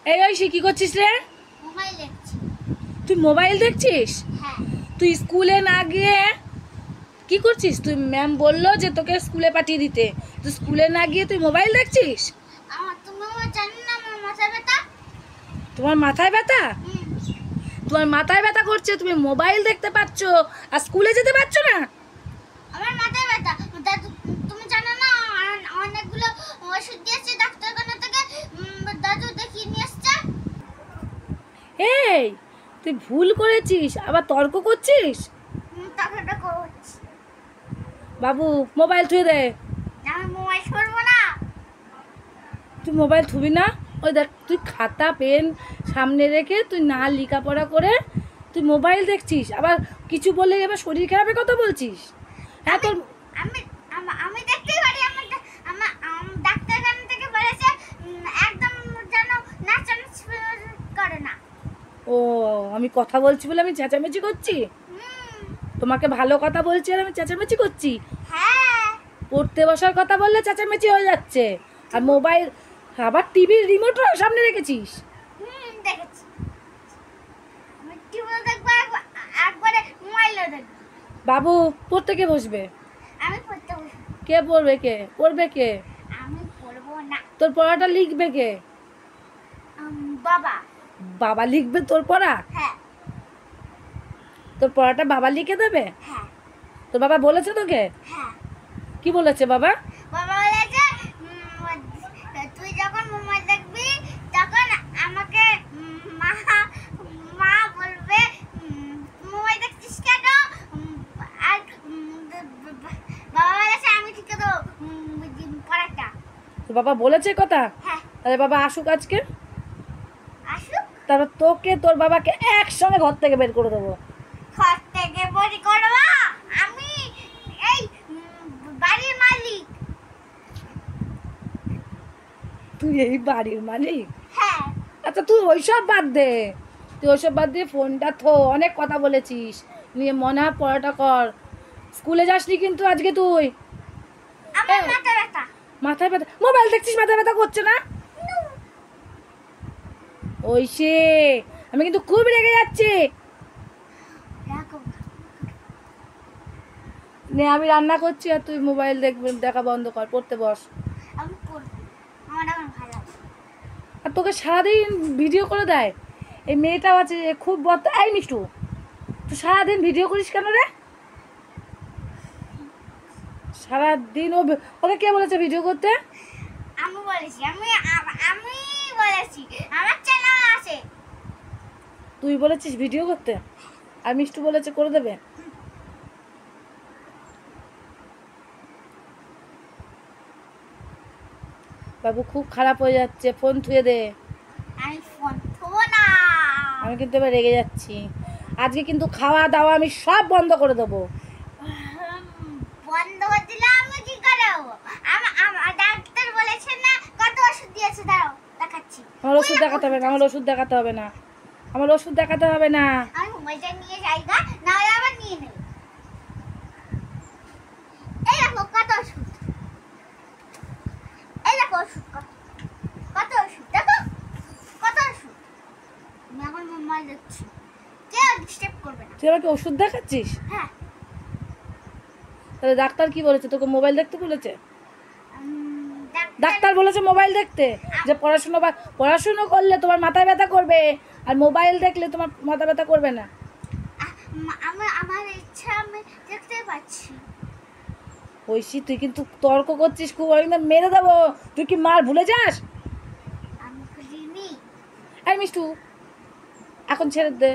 এই ঐশী কি করছিস রে? মোবাইল দেখছি। তুই মোবাইল দেখছিস? হ্যাঁ। তুই স্কুলে না গিয়ে কি করছিস? তুই ম্যাম বললো যে তোকে স্কুলে পাঠিয়ে দিতে, তুই স্কুলে না গিয়ে তুই মোবাইল দেখছিস? তুমি জানি না আমার মাথা ব্যথা। তোমার মাথায় ব্যথা? তোমার মাথায় ব্যথা করছে, তুমি মোবাইল দেখতে পাচ্ছ আর স্কুলে যেতে পারছো না? আমার মাথায় ব্যথা। তুমি জানো না অনেকগুলো ওষুধ দিয়েছে ডাক্তারখানা থেকে, দাদু দেখিয়ে নিয়ে এসছে। এই তুই ভুল করেছিস, আবার তর্ক করছিস। টাকাটা করছি। বাবু মোবাইল থুয়ে দে। আমি মোবাইল ছড়বো না। তুই মোবাইল থুবি না? ওই দেখ, তুই খাতা পেন সামনে রেখে তুই না লেখাপড়া করে তুই মোবাইল দেখছিস, আবার কিছু বললে এবার শরীর খারাপের কথা বলছিস। হ্যাঁ তোর আমি আমি দেখতেই পারি। আমার ডাক্তারখানা থেকে বলেছে একদম যেন নাচানাচি করে না। ও, আমি কথা বলছি বলে আমি চেঁচামেচি করছি? তোমাকে ভালো কথা বলছি আর আমি চেঁচামেচি করছি? হ্যাঁ। পড়তে বসার কথা বললে চেঁচামেচি হয়ে যাচ্ছে, আর মোবাইল আবার টিভির রিমোটও সামনে রেখেছিস। দেখেছি। আমি টিভিও দেখবো, একবারে মোবাইলও দেখবো। বাবু পড়তে কে বসবে? আমি পড়তে বসবো। কে পড়বে? কে পড়বে? কে? আমি পড়বো না। তোর পড়াটা লিখবে কে? বাবা। বাবা লিখবে তোর পড়া? হ্যাঁ। তোর পড়াটা বাবা লিখে দেবে? হ্যাঁ। তোর বাবা বলেছে তোকে? হ্যাঁ। কি বলেছে বাবা? বাবা বলেছে তুই যখন মোবাইল দেখবি তখন আমাকে মা মা বলবে মোবাইল দেখছিস কেন। আর বাবা বলেছে আমি ঠিক দেবো পড়াটা। তোর বাবা বলেছে কথা? হ্যাঁ। তাহলে বাবা আসুক আজকে, আসুক। তারপর তোকে তোর বাবাকে একসঙ্গে ঘর থেকে বের করে দেবো। ঘর থেকে বড়ি করবা? আমি এই বাড়ির মালিক। তুই এই বাড়ির মালিক? হ্যাঁ। আচ্ছা তুই ওইসব বাদ দে, তুই ওইসব বাদ দিয়ে ফোনটা থো, অনেক কথা বলেছিস, নিয়ে মনে হয় পড়াটা কর। স্কুলে যাসনি কিন্তু আজকে তুই? আমার মাথা ব্যথা। মাথায় ব্যথা? মোবাইল দেখছিস মাথায় ব্যথা করছে না? ওই সে, আমি কিন্তু খুব রেগে যাচ্ছি। নে আমি রান্না করছি আর তুই মোবাইল দেখা বন্ধ কর, পড়তে বস। আমি পড়বো, আমার এখন ভালো লাগে। আর তোকে সারাদিন ভিডিও করে দেয় এই মেয়েটাও আছে, খুব এই মিষ্টু, তুই সারাদিন ভিডিও করিস কেন রে? সারাদিন ওকে কে বলেছে ভিডিও করতে? আমি বলেছি, আমি বলেছি, আমার চ্যানেল আছে। তুই বলেছিস ভিডিও করতে, আর মিষ্টু বলেছে করে দেবে? বাবু খুব খারাপ হয়ে যাচ্ছে, ফোন থুয়ে দে। আমি ফোন থবো না। আমি কিন্তু এবার রেগে যাচ্ছি, আজকে কিন্তু খাওয়া দাওয়া আমি সব বন্ধ করে দেবো। বন্ধ করে দিলে আমি কি করে হবো? আমার ডাক্তার বলেছে না কত ওষুধ দিয়েছে, দাঁড়াও দেখাচ্ছি। আমার ওষুধ দেখাতে হবে না, আমার ওষুধ দেখাতে হবে না, আমার ওষুধ দেখাতে হবে না। আমি মোবাইলটা নিয়ে যাইগা, না হলে আবার নিয়ে নেব। এই দেখো কত ওষুধ, এই দেখো ওষুধ কত ওষুধ, দেখো কত ওষুধ। আমি এখন মোবাইল দেখছি, কেউ ডিস্টার্ব করবে না। তুই আমাকে ওষুধ দেখাচ্ছিস? হ্যাঁ। তাহলে ডাক্তার কি বলেছে? তোকে মোবাইল দেখতে বলেছে? ডাক্তার ডাক্তার বলেছে মোবাইল দেখতে, যে পড়াশুনো করলে তোমার মাথা ব্যথা করবে, আর মোবাইল দেখলে তোমার মাথা ব্যথা করবে না। আমার ইচ্ছা আমি দেখতে পাচ্ছি। ঐশী তুই কিন্তু তর্ক করছিস খুব, আমি না মেরে দেবো। তুই কি মার ভুলে যাস? আমি খুলিনি। এই মিষ্টু এখন ছেড়ে দে।